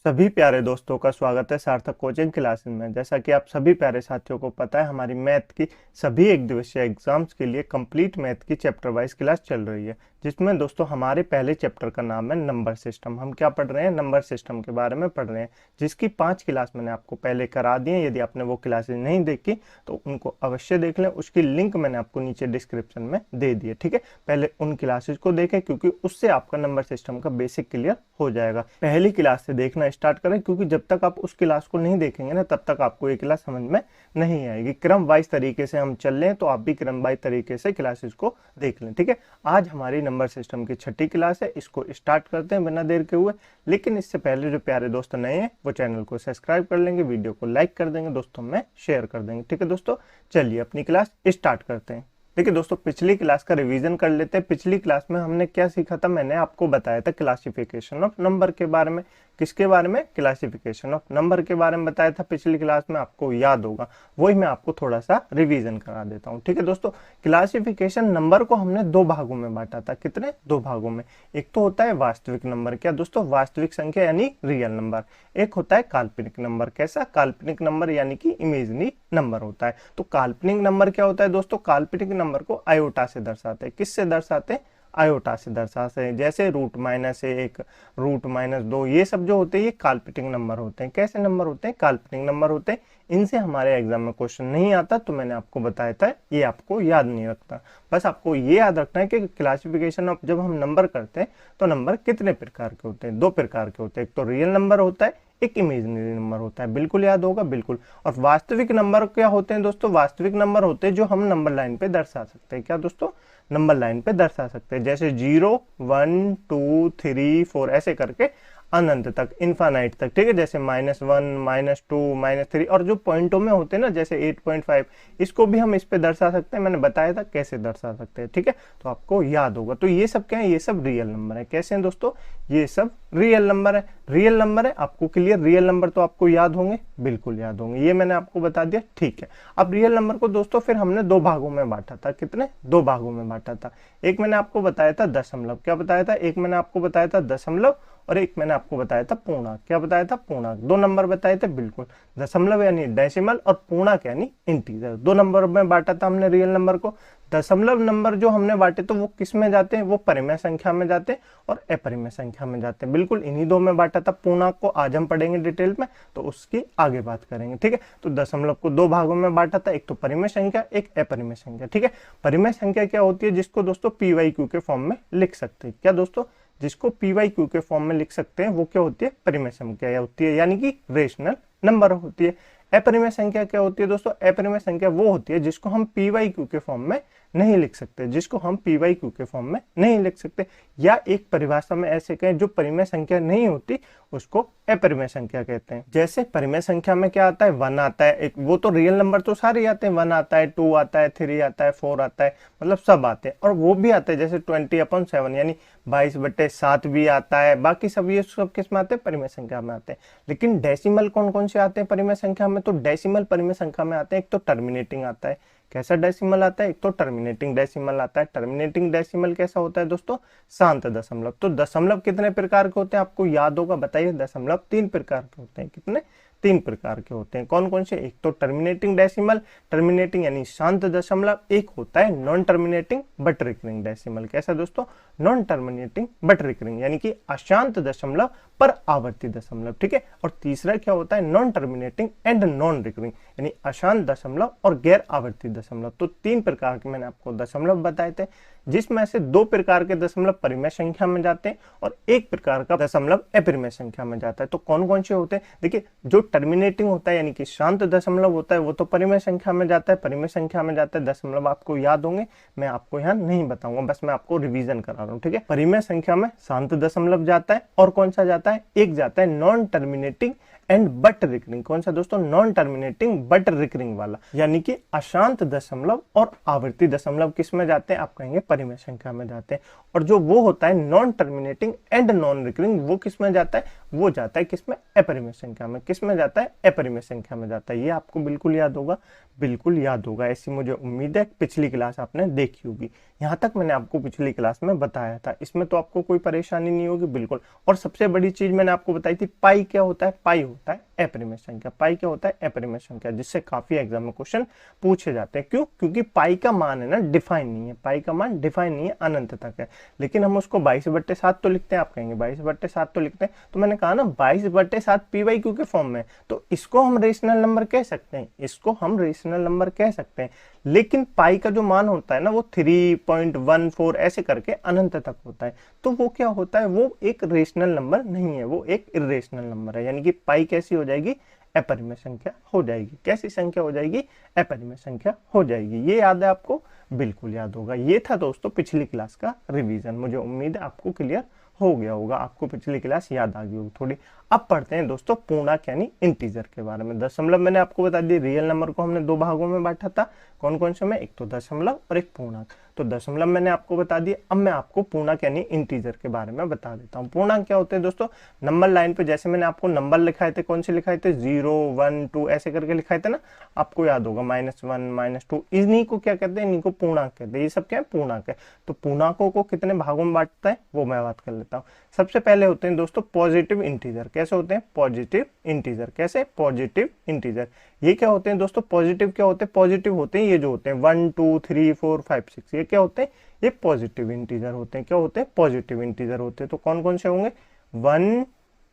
सभी प्यारे दोस्तों का स्वागत है सार्थक कोचिंग क्लासेस में। जैसा कि आप सभी प्यारे साथियों को पता है, हमारी मैथ की सभी एक दिवसीय एग्जाम्स के लिए कंप्लीट मैथ की चैप्टर वाइज क्लास चल रही है, जिसमें दोस्तों हमारे पहले चैप्टर का नाम है नंबर सिस्टम। हम क्या पढ़ रहे हैं? नंबर सिस्टम के बारे में पढ़ रहे हैं, जिसकी 5 क्लास मैंने आपको पहले करा दी है। यदि आपने वो क्लासेज नहीं देखी तो उनको अवश्य देख लें, उसकी लिंक मैंने आपको नीचे डिस्क्रिप्शन में दे दी है। ठीक है, पहले उन क्लासेज को देखें क्योंकि उससे आपका नंबर सिस्टम का बेसिक क्लियर हो जाएगा। पहली क्लास से देखना स्टार्ट करें, क्योंकि जब तक आप उस क्लास को नहीं देखेंगे ना, तब तक आपको ये क्लास समझ में नहीं आएगी। क्रम वाइज तरीके से हम चल लें तो आप भी क्रम वाइज तरीके से क्लासेस को देख लें। ठीक है, आज हमारी नंबर सिस्टम की 6ठी क्लास है, इसको स्टार्ट करते हैं बिना देर के हुए। लेकिन इससे पहले जो प्यारे दोस्त नए हैं वो चैनल को सब्सक्राइब कर लेंगे, वीडियो को लाइक कर देंगे, दोस्तों में शेयर कर देंगे। ठीक है दोस्तों, चलिए अपनी क्लास स्टार्ट करते हैं। देखिए दोस्तों, पिछली क्लास का रिवीजन कर लेते हैं। पिछली क्लास में हमने क्या सीखा था? मैंने आपको बताया था क्लासिफिकेशन ऑफ नंबर के बारे में। किसके बारे में? क्लासिफिकेशन ऑफ नंबर के बारे में बताया था पिछली क्लास में, आपको याद होगा। वही मैं आपको थोड़ा सा रिवीजन करा देता हूँ। ठीक है दोस्तों, क्लासिफिकेशन नंबर को हमने 2 भागों में बांटा था। कितने? 2 भागों में। एक तो होता है वास्तविक नंबर, क्या दोस्तों? वास्तविक संख्या यानी रियल नंबर। एक होता है काल्पनिक नंबर। कैसा? काल्पनिक नंबर यानी कि इमेजनरी नंबर होता है। तो काल्पनिक नंबर क्या होता है दोस्तों? काल्पनिक नंबर को आयोटा से दर्शाते हैं। किससे दर्शाते हैं? आयोटा से दर्शाते हैं। जैसे √-1, √-2, ये सब जो होते हैं ये काल्पनिक नंबर होते हैं। कैसे नंबर होते हैं? काल्पनिक नंबर होते हैं। इनसे हमारे एग्जाम में क्वेश्चन नहीं आता, तो मैंने आपको बताया था, ये आपको याद नहीं रखता। बस आपको ये याद रखना है कि क्लासिफिकेशन ऑफ जब हम नंबर करते हैं तो नंबर कितने प्रकार के होते हैं? 2 प्रकार के होते हैं। एक तो रियल नंबर होता है, एक इमेजिनरी नंबर होता है। बिल्कुल याद होगा, बिल्कुल। और वास्तविक नंबर क्या होते हैं दोस्तों? वास्तविक नंबर होते हैं जो हम नंबर लाइन पे दर्शा सकते हैं। क्या दोस्तों? नंबर लाइन पे दर्शा सकते हैं। जैसे 0, 1, 2, 3, 4 ऐसे करके अनंत तक, इन्फानाइट तक। ठीक है, जैसे -1, -2, -3, और जो पॉइंटों में होते हैं ना, जैसे 8.5, इसको भी हम इस पे दर्शा सकते हैं। मैंने बताया था कैसे दर्शा सकते हैं। ठीक है, तो आपको याद होगा। तो ये सब क्या है? ये सब रियल नंबर है। कैसे हैं दोस्तों? ये सब रियल नंबर है। रियल नंबर है, आपको क्लियर? रियल नंबर तो आपको याद होंगे, बिल्कुल याद होंगे, ये मैंने आपको बता दिया। ठीक है, अब रियल नंबर को दोस्तों फिर हमने 2 भागों में बांटा था। कितने? 2 भागों में बांटा था। एक मैंने आपको बताया था दशमलव। क्या बताया था? एक मैंने आपको बताया था दशमलव, और एक मैंने आपको बताया था पूर्णांक। क्या बताया था? पूर्णांक। 2 नंबर बताए थे, बिल्कुल। दशमलव यानी डेसिमल, और पूर्णांक यानी इंटीजर। 2 नंबर में बांटा था हमने रियल नंबर को। दशमलव नंबर जो हमने बांटे तो वो किस में जाते हैं? वो परिमेय संख्या में जाते हैं और अपरिमेय संख्या में जाते हैं। बिल्कुल इन्हीं 2 में बांटा था। पूर्णांक को आज हम पढ़ेंगे डिटेल में, तो उसकी आगे बात करेंगे। ठीक है, तो दशमलव को 2 भागों में बांटा था, एक तो परिमेय संख्या, एक अपरिमेय संख्या। ठीक है, परिमेय संख्या क्या होती है? जिसको दोस्तों PYQ के फॉर्म में लिख सकते हैं। क्या दोस्तों? जिसको PYQ के फॉर्म में लिख सकते हैं, वो क्या होती है? परिमेय संख्या होती है, यानी कि रेशनल नंबर होती है। अपरिमेय संख्या क्या होती है दोस्तों? अपरिमेय संख्या वो होती है जिसको हम PYQ के फॉर्म में नहीं लिख सकते, जिसको हम PYQ के फॉर्म में नहीं लिख सकते, या एक परिभाषा में ऐसे कहें, जो परिमेय संख्या नहीं होती उसको अपरिमेय संख्या कहते हैं। जैसे परिमेय संख्या में क्या आता है? 1 आता है। एक वो तो रियल नंबर तो सारे आते हैं, 1 आता है, 2 आता है, 3 आता है, 4 आता है, मतलब सब आते हैं। और वो भी आते हैं जैसे 20/7 यानी 22/7 भी आता है। बाकी सब ये सब किस में आते हैं? परिमेय संख्या में आते हैं। लेकिन डेसिमल कौन कौन से आते हैं परिमेय संख्या में? तो डेसिमल परिमेय संख्या में आते हैं, एक तो टर्मिनेटिंग आता है। कैसा डेसिमल आता है? एक तो टर्मिनेटिंग डेसिमल आता है। टर्मिनेटिंग डेसिमल कैसा होता है दोस्तों? शांत दशमलव। तो दशमलव कितने प्रकार के होते हैं? आपको याद होगा, बताइए। दशमलव 3 प्रकार के होते हैं। कितने? 3 प्रकार के होते हैं। कौन कौन से? एक तो टर्मिनेटिंग डेसिमल, टर्मिनेटिंग यानी शांत दशमलव। एक होता है non terminating but recurring decimal. कैसा दोस्तों? नॉन टर्मिनेटिंग बट रिकरिंग, यानी कि अशांत दशमलव पर आवर्ती दशमलव। ठीक है, और तीसरा क्या होता है? Non terminating and non recurring, यानी अशांत दशमलव और गैर आवर्ती दशमलव। तो 3 प्रकार के मैंने आपको दशमलव बताए थे, जिसमें से 2 प्रकार के दशमलव परिमेय संख्या में जाते हैं और 1 प्रकार का दशमलव अपरिमेय संख्या में जाता है। तो कौन कौन से होते हैं? देखिए, जो टर्मिनेटिंग होता है यानी कि शांत दशमलव होता है, वो तो परिमेय संख्या में जाता है। परिमेय संख्या में जाता है, दशमलव आपको याद होंगे, मैं आपको यहाँ नहीं बताऊंगा, बस मैं आपको रिवीजन करा रहा हूँ। ठीक है, परिमेय संख्या में शांत दशमलव जाता है, और कौन सा जाता है? एक जाता है non terminating and but recurring. कौन सा दोस्तों? नॉन टर्मिनेटिंग बट रिकरिंग वाला, यानी कि अशांत दशमलव और आवर्ती दशमलव किस में जाते हैं? आप कहेंगे परिमेय संख्या में जाते हैं। और जो वो होता है non terminating and non recurring, वो किस में जाता है? वो जाता है किस में? अपरिमेय संख्या में। किस में जाता है? अपरिमेय संख्या में जाता है। ये आपको बिल्कुल याद होगा, बिल्कुल याद होगा, ऐसी मुझे उम्मीद है। पिछली क्लास आपने देखी होगी, यहाँ तक मैंने आपको पिछली क्लास में बताया था, इसमें तो आपको कोई परेशानी नहीं होगी बिल्कुल। और सबसे बड़ी चीज मैंने आपको बताई थी, पाई क्या होता है? पाई होता है अपरिमेय संख्या। पाई क्या होता है? अपरिमेय संख्या, जिससे काफी एग्जाम में क्वेश्चन पूछे जाते हैं। क्यों? क्योंकि पाई का मान है ना डिफाइन नहीं है, पाई का मान डिफाइन नहीं है, अनंत तक है। लेकिन हम उसको 22/7 तो लिखते हैं। आप कहेंगे 22/7 तो लिखते हैं, तो मैंने कहा ना 22/7 p/q के फॉर्म में, तो इसको हम रेशनल नंबर कह सकते हैं, इसको हम रेशनल नंबर कह सकते हैं। लेकिन पाई का जो मान होता है ना, वो 3.14 ऐसे करके अनंत तक होता है। तो वो क्या होता है? वो एक रेशनल नंबर नहीं है, वो एक इर्रेशनल नंबर है। यानी कि पाई कैसी हो जाएगी? अपरिमेय संख्या हो जाएगी। कैसी संख्या हो जाएगी? अपरिमेय संख्या हो जाएगी। ये याद है आपको? बिल्कुल याद होगा। ये था दोस्तों पिछली क्लास का रिवीजन। मुझे उम्मीद है आपको क्लियर हो गया होगा, आपको पिछली क्लास याद आ गई होगी थोड़ी। अब पढ़ते हैं दोस्तों पूर्णांक यानी इंटीजर के बारे में। दशमलव मैंने आपको बता दिया, रियल नंबर को हमने दो भागों में बांटा था। कौन कौन से में? एक तो दशमलव और एक पूर्णांक। तो दशमलव मैंने आपको बता दिया, अब मैं आपको पूर्णांक यानी इंटीजर के बारे में बता देता हूँ। पूर्णांक क्या होते हैं दोस्तों? नंबर लाइन पे जैसे मैंने आपको नंबर लिखाए थे, कौन से लिखाए थे? 0, 1, 2 ऐसे करके लिखाए थे ना, आपको याद होगा। -1, -2, इन्हीं को क्या कहते हैं? इन्हीं को पूर्णांक कहते हैं। ये सब क्या है? पूर्णांक है। तो पूर्णांकों को कितने भागों में बांटता है वो मैं बात कर लेता हूँ। सबसे पहले होते हैं दोस्तों पॉजिटिव इंटीजर। कैसे होते हैं? Positive integer. कैसे? Positive integer. ये क्या होते हैं दोस्तों? पॉजिटिव क्या होते हैं? पॉजिटिव होते हैं ये जो होते हैं 1, 2, 3, 4, 5, 6, ये क्या होते हैं? ये पॉजिटिव इंटीजर होते हैं। क्या होते हैं? पॉजिटिव इंटीजर होते हैं। तो कौन कौन से होंगे? 1,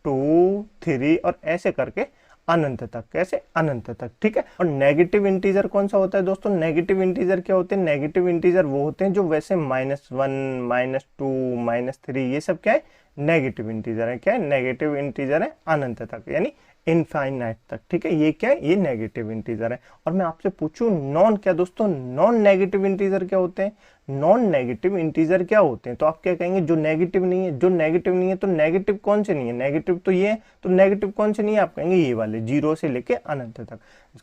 2, 3 और ऐसे करके अनंत तक। कैसे? अनंत तक। ठीक है। और नेगेटिव इंटीजर कौन सा होता है दोस्तों? नेगेटिव इंटीजर क्या होते हैं? नेगेटिव इंटीजर वो होते हैं जो वैसे -1, -2, -3 ये सब क्या है? नेगेटिव इंटीजर है। क्या है? नेगेटिव इंटीजर है अनंत तक, यानी इनफाइनाइट तक। ठीक है, ये क्या है? ये नेगेटिव इंटीजर है। और मैं आपसे पूछूं नॉन क्या दोस्तों? नॉन नेगेटिव इंटीजर क्या होते हैं? नॉन नेगेटिव इंटीजर क्या होते हैं? तो आप क्या कहेंगे? जो नेगेटिव नहीं है। जो नेगेटिव नहीं है तो नेगेटिव कौन से नहीं है? नेगेटिव तो ये है, तो नेगेटिव कौन से नहीं है? आप कहेंगे ये वाले, 0 से लेके अनंत तक।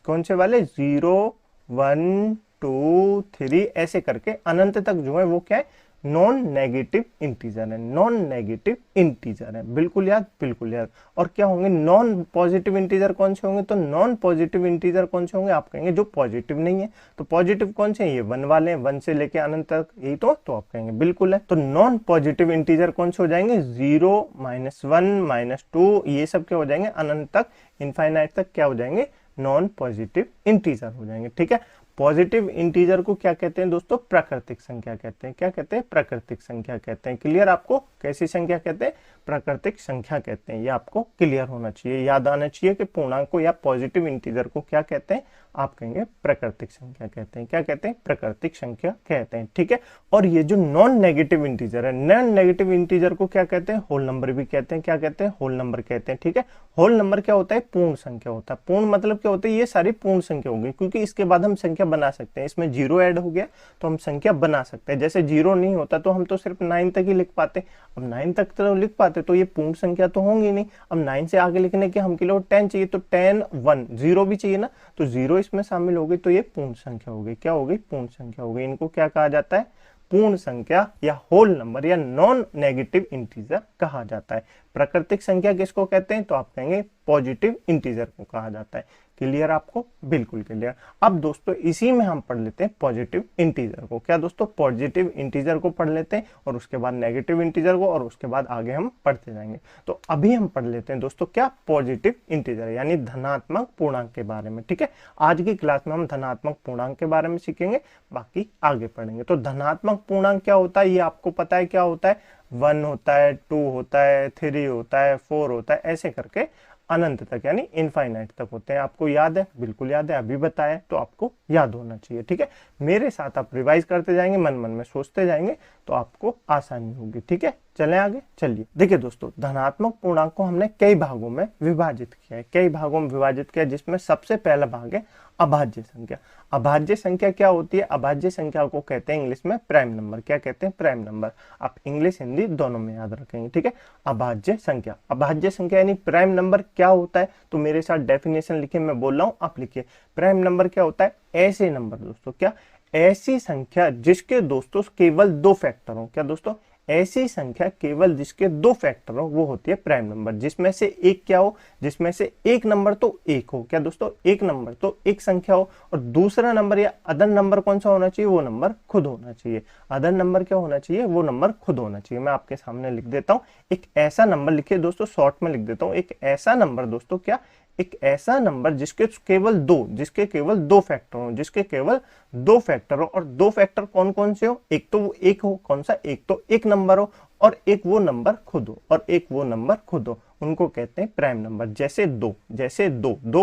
कौन से वाले? 0, 1, 2, 3 ऐसे करके अनंत तक जो है वो क्या है? नॉन नेगेटिव इंटीजर है। नॉन नेगेटिव इंटीजर है। बिल्कुल याद, बिल्कुल याद। और क्या होंगे? नॉन पॉजिटिव इंटीजर कौन से होंगे? तो नॉन पॉजिटिव इंटीजर कौन से होंगे? आप कहेंगे जो पॉजिटिव नहीं है। तो पॉजिटिव कौन से? ये 1 वाले हैं, 1 से लेके अनंत तक, यही तो आप कहेंगे बिल्कुल है। तो नॉन पॉजिटिव इंटीजर कौन से हो जाएंगे? 0, -1, -2 ये सब क्या हो जाएंगे? अनंत तक, इनफाइनाइट तक क्या हो जाएंगे? नॉन पॉजिटिव इंटीजर हो जाएंगे। ठीक है। पॉजिटिव इंटीजर को क्या कहते हैं दोस्तों? प्राकृतिक संख्या कहते हैं। क्या कहते हैं? प्राकृतिक संख्या कहते हैं। क्लियर आपको? कैसी संख्या कहते हैं? प्राकृतिक संख्या कहते हैं। ये आपको क्लियर होना चाहिए, याद आना चाहिए कि पूर्णांक को या पॉजिटिव इंटीजर को क्या कहते हैं? आप कहेंगे प्राकृतिक संख्या कहते हैं। क्या कहते हैं? प्राकृतिक संख्या कहते हैं। ठीक है। और ये जो नॉन नेगेटिव इंटीजर है, नॉन नेगेटिव इंटीजर को क्या कहते हैं? होल नंबर भी कहते हैं। क्या कहते हैं? होल नंबर कहते हैं। ठीक है। होल नंबर क्या होता है? पूर्ण संख्या होता है। पूर्ण मतलब क्या होता है? ये सारी पूर्ण संख्या होगी, क्योंकि इसके बाद हम संख्या बना सकते हैं। इसमें 0 ऐड हो गया तो हम संख्या बना सकते हैं। जैसे 0 नहीं होता तो हम तो सिर्फ 9 तक ही लिख पाते। अब 9 तक तो लिख पाते तो ये पूर्ण संख्या तो होंगी नहीं। अब 9 से आगे लिखने के हम के लिए 10 चाहिए, तो 10, 1, 0 भी चाहिए ना, तो 0 इसमें शामिल हो गई, तो ये पूर्ण संख्या हो गई। क्या हो गई? पूर्ण संख्या हो गई। इनको क्या कहा जाता है? पूर्ण संख्या या होल नंबर या नॉन नेगेटिव इंटीजर कहा जाता है। प्राकृतिक संख्या किसको कहते हैं? तो आप कहेंगे पॉजिटिव इंटीजर को कहा जाता है। क्लियर आपको? बिल्कुल क्लियर। अब दोस्तों इसी में हम पढ़ लेते हैं पॉजिटिव इंटीजर को। क्या दोस्तों? पॉजिटिव इंटीजर को पढ़ लेते हैं और उसके बाद नेगेटिव इंटीजर को, और उसके बाद आगे हम पढ़ते जाएंगे। तो अभी हम पढ़ लेते हैं दोस्तों क्या? पॉजिटिव इंटीजर यानी धनात्मक पूर्णांक के बारे में। ठीक है। आज की क्लास में हम धनात्मक पूर्णांक के बारे में सीखेंगे, बाकी आगे पढ़ेंगे। तो धनात्मक पूर्णांक क्या होता है? ये आपको पता है क्या होता है? 1 होता है, 2 होता है, 3 होता है, 4 होता है, ऐसे करके अनंत तक यानी इनफाइनाइट तक होते हैं। आपको याद है? बिल्कुल याद है, अभी बताया तो आपको याद होना चाहिए। ठीक है। मेरे साथ आप रिवाइज करते जाएंगे, मन मन में सोचते जाएंगे तो आपको आसानी होगी। ठीक है। चलें आगे। चलिए देखिए दोस्तों, धनात्मक पूर्णांक को हमने कई भागों में विभाजित किया है, कई भागों में विभाजित किया, जिसमें सबसे पहला भाग है अभाज्य संख्या। अभाज्य संख्या क्या होती है? अभाज्य संख्या को कहते हैं इंग्लिश में प्राइम नंबर। क्या कहते हैं? Prime number. आप इंग्लिश हिंदी दोनों में याद रखेंगे, ठीक है। अभाज्य संख्या, अभाज्य संख्या यानी प्राइम नंबर क्या होता है? तो मेरे साथ डेफिनेशन लिखिए, मैं बोल रहा हूं आप लिखिए। प्राइम नंबर क्या होता है? ऐसे नंबर दोस्तों, क्या? ऐसी संख्या जिसके दोस्तों केवल दो फैक्टर हो। क्या दोस्तों? ऐसी संख्या केवल जिसके दो फैक्टर हो, वो होती है प्राइम नंबर। जिसमें से एक क्या हो? जिसमें से एक नंबर तो एक हो। क्या दोस्तों? एक नंबर तो एक संख्या हो, और दूसरा नंबर या अदर नंबर कौन सा होना चाहिए? वो नंबर खुद होना चाहिए। अदर नंबर क्या होना चाहिए? वो नंबर खुद होना चाहिए। मैं आपके सामने लिख देता हूं, एक ऐसा नंबर लिखिए दोस्तों, शॉर्ट में लिख देता हूं। एक ऐसा नंबर दोस्तों, क्या? एक ऐसा नंबर जिसके केवल दो फैक्टर हो, जिसके केवल दो फैक्टर हो। और दो फैक्टर कौन कौन से हो? एक तो वो एक हो, कौन सा? एक तो एक नंबर हो, और एक वो नंबर खुद हो, और एक वो नंबर खुद हो। उनको कहते हैं प्राइम नंबर। जैसे दो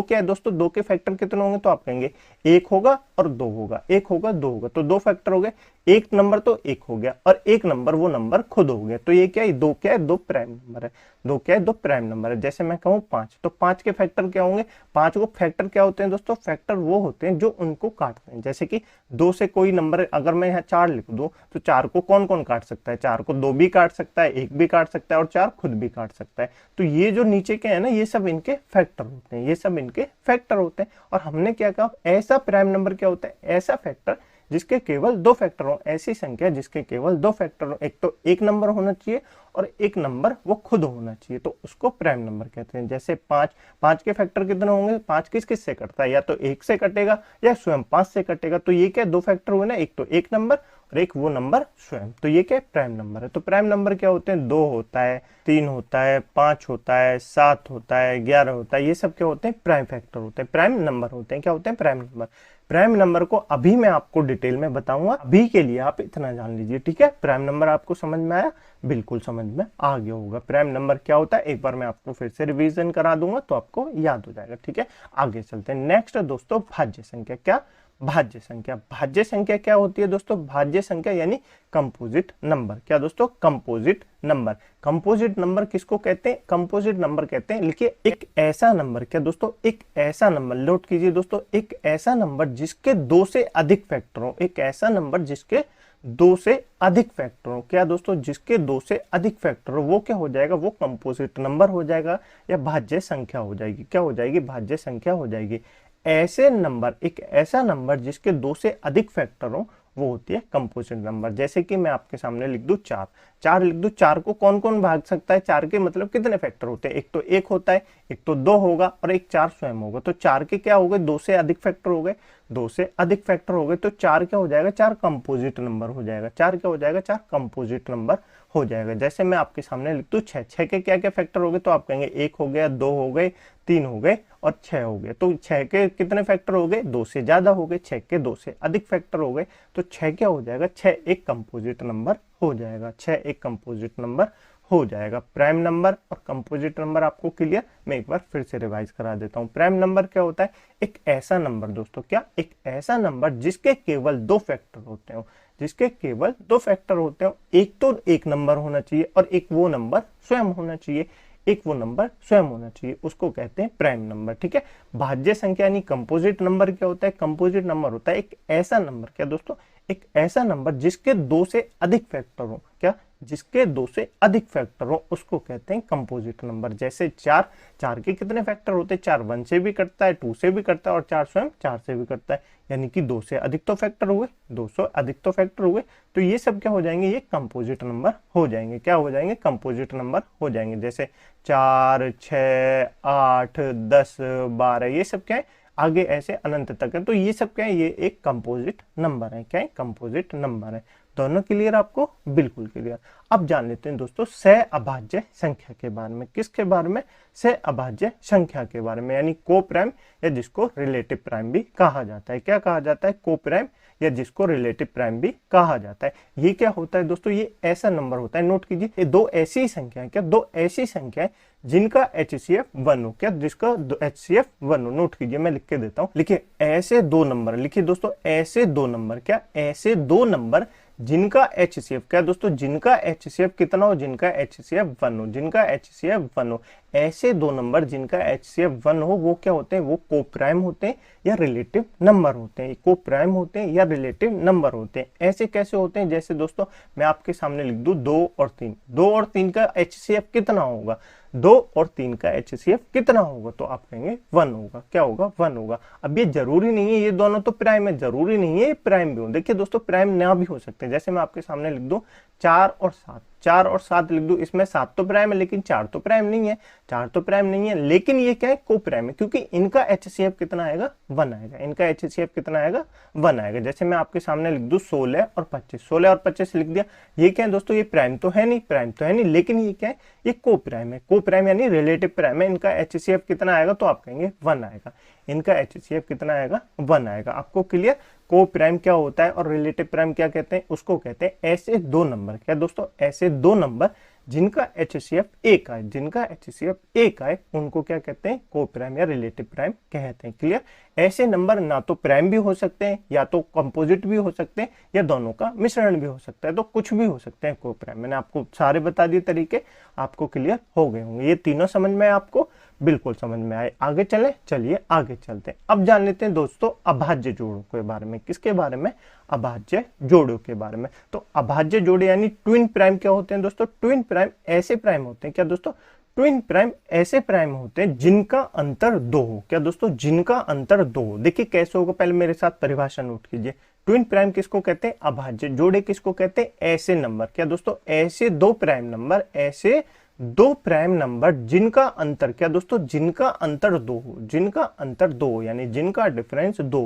क्या है दोस्तों? दो के फैक्टर कितने होंगे? तो आप कहेंगे एक होगा और दो होगा, एक होगा दो होगा, तो दो फैक्टर हो गए। एक नंबर तो एक हो गया, और एक नंबर वो नंबर खुद हो गया। तो ये क्या है? दो क्या है? दो प्राइम नंबर है। दो क्या है? दो प्राइम नंबर है। जैसे मैं कहूँ पांच, तो पांच के फैक्टर क्या होंगे? पांच को फैक्टर क्या होते हैं दोस्तों? फैक्टर वो होते हैं जो उनको काटते हैं। जैसे कि दो से कोई नंबर, अगर मैं यहाँ चार लिख दूं, तो चार को कौन कौन काट सकता है? चार को दो भी काट सकता है, एक भी काट सकता है, और चार खुद भी काट सकता है। तो ये जो नीचे के है ना, ये सब इनके फैक्टर होते हैं, ये सब इनके फैक्टर होते हैं। और हमने क्या कहा? ऐसा प्राइम नंबर क्या होता है? ऐसा फैक्टर जिसके केवल दो फैक्टर हो। ऐसी संख्या जिसके केवल दो फैक्टर हो। एक तो एक नंबर होना चाहिए, और एक नंबर वो खुद होना चाहिए, तो उसको प्राइम नंबर कहते हैं। जैसे पांच, पांच के फैक्टर कितने होंगे? पांच किस किस से कटता है? या तो एक से कटेगा या स्वयं पांच से कटेगा। तो ये क्या? दो फैक्टर हुए ना, एक तो एक नंबर और एक वो नंबर स्वयं। तो ये क्या? प्राइम नंबर है। तो प्राइम नंबर क्या होते हैं? दो होता है, तीन होता है, पांच होता है, सात होता है, 11 होता है। ये सब क्या होते हैं? प्राइम फैक्टर होते हैं, प्राइम नंबर होते हैं। क्या होते हैं? Prime number. प्राइम नंबर को अभी मैं आपको डिटेल में बताऊंगा, अभी के लिए आप इतना जान लीजिए, ठीक है। प्राइम नंबर आपको समझ में आया? बिल्कुल समझ में आ गया होगा। प्राइम नंबर क्या होता है, एक बार मैं आपको फिर से रिवीजन करा दूंगा तो आपको याद हो जाएगा, ठीक है। आगे चलते हैं। नेक्स्ट दोस्तों, भाज्य संख्या। क्या? भाज्य संख्या। भाज्य संख्या क्या होती है दोस्तों? भाज्य संख्या यानी कंपोजिट नंबर। क्या दोस्तों? Composite number. कंपोजिट नंबर किसको कहते हैं? कंपोजिट नंबर कहते हैं, लिखिए, एक ऐसा नंबर। क्या दोस्तों? एक ऐसा नंबर, नोट कीजिए दोस्तों, एक ऐसा नंबर जिसके दो से अधिक फैक्टर हो। एक ऐसा नंबर जिसके दो से अधिक फैक्टर हो। क्या दोस्तों? जिसके दो से अधिक फैक्टर हो, वो क्या हो जाएगा? वो कंपोजिट नंबर हो जाएगा, या भाज्य संख्या हो जाएगी। क्या हो जाएगी? भाज्य संख्या हो जाएगी। ऐसे नंबर, एक ऐसा नंबर जिसके दो से अधिक फैक्टर हो, वो होती है कंपोजिट नंबर। जैसे कि मैं आपके सामने लिख दूं चार, चार लिख दूं। चार को कौन कौन भाग सकता है? चार के मतलब कितने फैक्टर होते हैं? एक तो एक होता है, एक तो दो होगा, और एक चार स्वयं होगा। तो चार के क्या हो गए? दो से अधिक फैक्टर हो गए, दो से अधिक फैक्टर हो गए, तो चार क्या हो जाएगा? चार कंपोजिट नंबर हो जाएगा। चार क्या हो जाएगा? चार कंपोजिट नंबर हो जाएगा। जैसे मैं आपके सामने लिख दूं छह, छह के क्या क्या फैक्टर हो गए? तो आप कहेंगे एक हो गया, दो हो गए, तीन हो गए, और छह हो गए। तो छह के कितने फैक्टर हो गए? दो से ज्यादा हो गए। छह के दो से अधिक फैक्टर हो गए, तो छह क्या हो जाएगा? छह एक कंपोजिट नंबर हो जाएगा। छह एक कंपोजिट नंबर हो जाएगा। प्राइम नंबर और कंपोजिट नंबर आपको क्लियर? मैं एक बार फिर से रिवाइज करा देता हूं। प्राइम नंबर क्या होता है? एक ऐसा नंबर दोस्तों, क्या? एक ऐसा नंबर जिसके केवल दो फैक्टर होते हो, जिसके केवल दो फैक्टर होते हो। एक तो एक नंबर होना चाहिए, और एक वो नंबर स्वयं होना चाहिए, एक वो नंबर स्वयं होना चाहिए, उसको कहते हैं प्राइम नंबर, ठीक है। भाज्य संख्या यानी कंपोजिट नंबर क्या होता है? कंपोजिट नंबर होता है एक ऐसा नंबर। क्या दोस्तों? एक ऐसा नंबर जिसके दो से अधिक फैक्टर हो। क्या? जिसके दो से अधिक फैक्टर हो, उसको कहते हैं कंपोजिट नंबर। जैसे चार, चार के कितने फैक्टर होते हैं? चार वन से भी कटता है, टू से भी कटता है, और चार स्वयं चार से भी कटता है, यानी कि दो से अधिक तो फैक्टर हुए, दो से अधिक तो फैक्टर हुए। तो ये सब क्या हो जाएंगे? ये कंपोजिट नंबर हो जाएंगे। क्या हो जाएंगे? कंपोजिट नंबर हो जाएंगे। जैसे चार, छः, आठ, 10, 12, ये सब क्या है? आगे ऐसे अनंत तक है। तो ये सब क्या है? ये एक कंपोजिट नंबर है। क्या है? कंपोजिट नंबर है। दोनों क्लियर आपको? बिल्कुल क्लियर। अब जान लेते हैं दोस्तों सह अभाज्य संख्या के बारे में। किसके बारे में? सह अभाज्य संख्या के बारे में, यानी को प्राइम, या जिसको रिलेटिव प्राइम भी कहा जाता है। क्या कहा जाता है? को प्राइम, या जिसको रिलेटिव प्राइम भी कहा जाता है। ये क्या होता है दोस्तों? ये ऐसा नंबर होता है, नोट कीजिए, ये दो ऐसी संख्या है। क्या? दो ऐसी संख्या है जिनका HCF 1 हो। क्या? जिसका HCF 1 हो। नोट कीजिए, मैं लिख के देता हूं, लिखिए, ऐसे दो नंबर, लिखिए दोस्तों, ऐसे दो नंबर। क्या? ऐसे दो नंबर जिनका HCF क्या दोस्तों, जिनका HCF कितना हो, जिनका HCF 1 हो, जिनका HCF 1 हो। ऐसे दो नंबर जिनका HCF 1 हो वो क्या होते हैं, वो कोप्राइम होते हैं या रिलेटिव नंबर होते हैं, कोप्राइम होते हैं या रिलेटिव नंबर होते हैं। ऐसे कैसे होते हैं, जैसे दोस्तों मैं आपके सामने लिख दूं 2 और 3, 2 और 3 का HCF कितना होगा, 2 और 3 का HCF कितना होगा, तो आप कहेंगे 1 होगा। क्या होगा, 1 होगा। अब ये जरूरी नहीं है ये दोनों तो प्राइम है, जरूरी नहीं है ये प्राइम भी हो। देखिए दोस्तों प्राइम ना भी हो सकते हैं, जैसे मैं आपके सामने लिख दूं 4 और 7, 4 और 7 लिख दूं, इसमें 7 तो प्राइम है लेकिन 4 तो प्राइम नहीं है, 4 तो प्राइम नहीं है, लेकिन ये क्या है, को प्राइम है, क्योंकि इनका HCF कितना आएगा, 1 आएगा। इनका HCF कितना आएगा, 1 आएगा। जैसे मैं आपके सामने लिख दूं 16 और 25, 16 और 25 लिख दिया। ये क्या है दोस्तों, ये प्राइम तो है नहीं, प्राइम तो है नहीं, लेकिन ये क्या है, ये को प्राइम है, को प्राइम यानी रिलेटिव प्राइम है। इनका HCF कितना आएगा, तो आप कहेंगे 1 आएगा। इनका HCF कितना आएगा, 1 आएगा। आपको क्लियर, को प्राइम क्या होता है और रिलेटिव प्राइम क्या कहते हैं, उसको कहते हैं ऐसे दो नंबर। क्या दोस्तों, ऐसे दो नंबर जिनका HCF 1 आए, जिनका HCF 1 आए उनको क्या कहते हैं, को प्राइम या रिलेटिव प्राइम कहते हैं। क्लियर। ऐसे नंबर ना तो प्राइम भी हो सकते हैं, या तो कंपोजिट भी हो सकते हैं, या दोनों का मिश्रण भी हो सकता है, तो कुछ भी हो सकते हैं को प्राइम। मैंने आपको सारे बता दिए तरीके, आपको क्लियर हो गए होंगे। ये तीनों समझ में आपको बिल्कुल समझ में आए। आगे चले, चलिए आगे चलते हैं। अब जान लेते हैं दोस्तों अभाज्य जोड़ों के बारे में। किसके बारे में, अभाज्य जोड़ों के बारे में। तो अभाज्य जोड़े यानी ट्विन प्राइम क्या होते हैं दोस्तों, ट्विन प्राइम ऐसे प्राइम होते हैं, क्या दोस्तों, ट्विन प्राइम ऐसे प्राइम होते हैं जिनका अंतर 2 हो। क्या दोस्तों, जिनका अंतर 2 हो। देखिए कैसे होगा, पहले मेरे साथ परिभाषा नोट कीजिए। ट्विन प्राइम किसको कहते हैं, अभाज्य जोड़े किसको कहते हैं, ऐसे नंबर। क्या दोस्तों, ऐसे दो प्राइम नंबर, ऐसे दो प्राइम नंबर जिनका अंतर, क्या दोस्तों, जिनका अंतर 2 हो, जिनका अंतर 2 यानी जिनका डिफरेंस 2,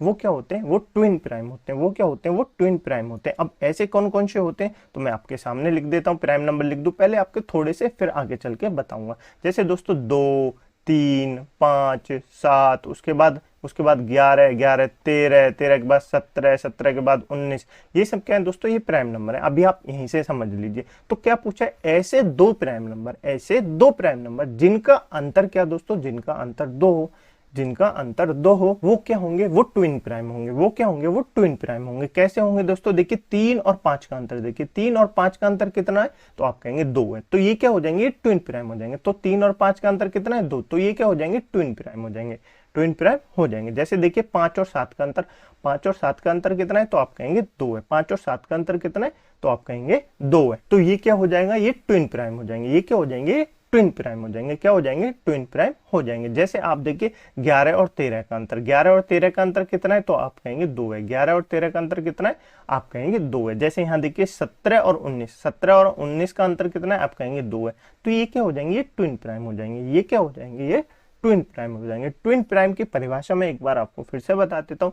वो क्या होते हैं, वो ट्विन प्राइम होते हैं। वो क्या होते हैं, वो ट्विन प्राइम होते हैं। अब ऐसे कौन कौन से होते हैं, तो मैं आपके सामने लिख देता हूं, प्राइम नंबर लिख दूं पहले आपके थोड़े से, फिर आगे चल के बताऊंगा। जैसे दोस्तों 2, 3, 5, 7, उसके बाद 11, 11, 13, 13 के बाद 17, 17 के बाद 19, ये सब क्या है दोस्तों, ये प्राइम नंबर है। अभी आप यहीं से समझ लीजिए। तो क्या पूछा है, ऐसे दो प्राइम नंबर, ऐसे दो प्राइम नंबर जिनका अंतर क्या दोस्तों, जिनका अंतर 2 हो, जिनका अंतर 2 हो, वो क्या होंगे, वो ट्विन प्राइम होंगे। वो क्या होंगे, वो ट्विन प्राइम होंगे। कैसे होंगे दोस्तों, देखिए 3 और 5 का अंतर, देखिए 3 और 5 का अंतर कितना है, तो आप कहेंगे 2 है, तो ये क्या हो जाएंगे, ये ट्विन प्राइम हो जाएंगे। तो 3 और 5 का अंतर कितना है, 2, तो ये क्या हो जाएंगे, ट्विन प्राइम हो जाएंगे, ट्विन प्राइम हो जाएंगे। जैसे देखिए 5 और 7 का अंतर, 5 और 7 का अंतर कितना है, तो आप कहेंगे 2 है। 5 और 7 का अंतर कितना है, तो आप कहेंगे 2 है। तो ये क्या हो जाएगा, ये ट्विन प्राइम हो जाएंगे। ये क्या हो जाएंगे, ट्विन प्राइम हो जाएंगे। क्या हो जाएंगे, ट्विन प्राइम हो जाएंगे। जैसे आप देखिए 11 और 13 का अंतर, 11 और 13 का अंतर कितना है, तो आप कहेंगे 2 है। 11 और 13 का अंतर कितना है, आप कहेंगे 2 है। जैसे यहाँ देखिए 17 और 19, 17 और 19 का अंतर कितना है, आप कहेंगे 2 है। तो ये क्या हो जाएंगे, ये ट्विन प्राइम हो जाएंगे। ये क्या हो जाएंगे, ये ट्विन प्राइम हो जाएंगे। ट्विन प्राइम की परिभाषा में एक बार आपको फिर से बता देता हूं,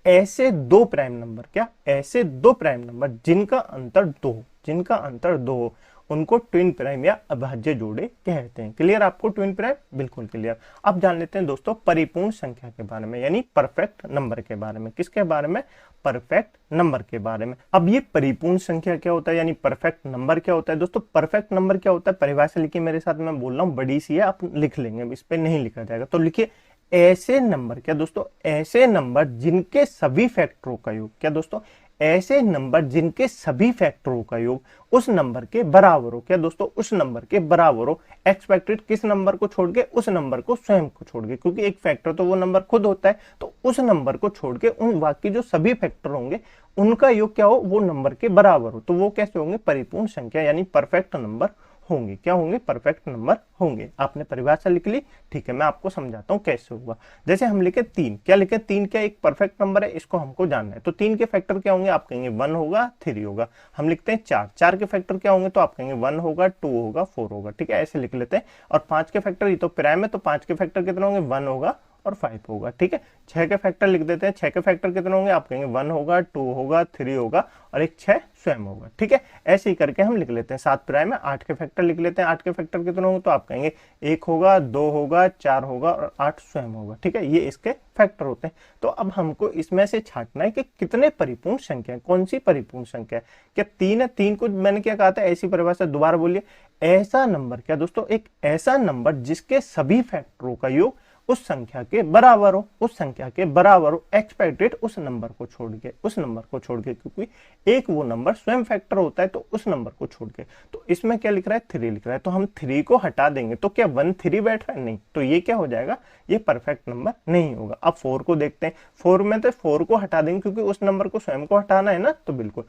ऐसे दो प्राइम नंबर, क्या, ऐसे दो प्राइम नंबर जिनका अंतर 2, जिनका अंतर 2, उनको ट्विन प्राइम या अभाज्य जोड़े कहते हैं। क्लियर आपको ट्विन प्राइम, बिल्कुल क्लियर। अब जान लेते हैं दोस्तों परिपूर्ण संख्या के बारे में, यानी परफेक्ट नंबर के बारे में। किसके बारे में, परफेक्ट नंबर के बारे में। अब ये परिपूर्ण संख्या क्या होता है, यानी परफेक्ट नंबर क्या होता है दोस्तों, परफेक्ट नंबर क्या होता है, परिभाषा लिखिए मेरे साथ, मैं बोल रहा हूँ बड़ी सी है, आप लिख लेंगे, इस पे नहीं लिखा जाएगा। तो लिखिए ऐसे नंबर, क्या दोस्तों, ऐसे नंबर जिनके सभी फैक्टरों का योग, क्या दोस्तों, ऐसे नंबर जिनके सभी फैक्टरों का योग उस नंबर के बराबर हो। क्या दोस्तों, उस नंबर के बराबर हो। एक्सपेक्टेड किस नंबर को छोड़ के, उस नंबर को स्वयं को छोड़ के, क्योंकि एक फैक्टर तो वो नंबर खुद होता है, तो उस नंबर को छोड़ के उन बाकी जो सभी फैक्टर होंगे उनका योग क्या हो, वो नंबर के बराबर हो। तो वो कैसे होंगे, परिपूर्ण संख्या यानी परफेक्ट नंबर होंगे। क्या होंगे, परफेक्ट नंबर होंगे। आपने परिभाषा लिख ली, ठीक है, मैं आपको समझाता हूं कैसे होगा। जैसे हम लिखे 3, क्या लिखे 3 क्या एक परफेक्ट नंबर है, इसको हमको जानना है। तो 3 के फैक्टर क्या होंगे, आप कहेंगे 1 होगा, 3 होगा। हम लिखते हैं 4, 4 के फैक्टर क्या होंगे, तो आप कहेंगे 1 होगा, 2 होगा, 4 होगा। ठीक है, ऐसे लिख लेते हैं। और 5 के फैक्टर, ये तो प्राइम है, तो 5 के फैक्टर कितने होंगे, 1 होगा और 5 होगा। ठीक है, 6 के फैक्टर लिख देते हैं। 6 के फैक्टर कितने होंगे, आप कहेंगे 1 होगा, 2 होगा, 3 होगा और एक 6 स्वयं होगा। ठीक है, ऐसे ही करके हम लिख लेते हैं। 7 प्राइम है, 8 के फैक्टर लिख लेते हैं। 8 के फैक्टर कितने होंगे, तो आप कहेंगे 1 होगा, 2 होगा, 4 होगा और 8 स्वयं होगा। ठीक है, ये इसके फैक्टर होते हैं। तो अब हमको इसमें से छांटना है कि कितने परिपूर्ण संख्या, कौन सी परिपूर्ण संख्या है। क्या 3 है, 3 को मैंने क्या कहा था, ऐसी परिभाषा दोबारा बोलिए, ऐसा नंबर, क्या दोस्तों, एक ऐसा नंबर जिसके सभी फैक्टरों का योग उस संख्या के बराबर हो, उस संख्या के बराबर हो, एक्सपेक्टेड उस नंबर को छोड़ के, उस नंबर को छोड़ के, क्योंकि एक वो नंबर स्वयं फैक्टर होता है, तो उस नंबर को छोड़ के। तो इसमें क्या लिख रहा है, 3 लिख रहा है, तो हम 3 को हटा देंगे तो क्या 1 3 बैठ रहा है, नहीं, तो ये क्या हो जाएगा, ये परफेक्ट नंबर नहीं होगा। अब 4 को देखते हैं, 4 में तो 4 को हटा देंगे क्योंकि उस नंबर को स्वयं को हटाना है ना, तो बिल्कुल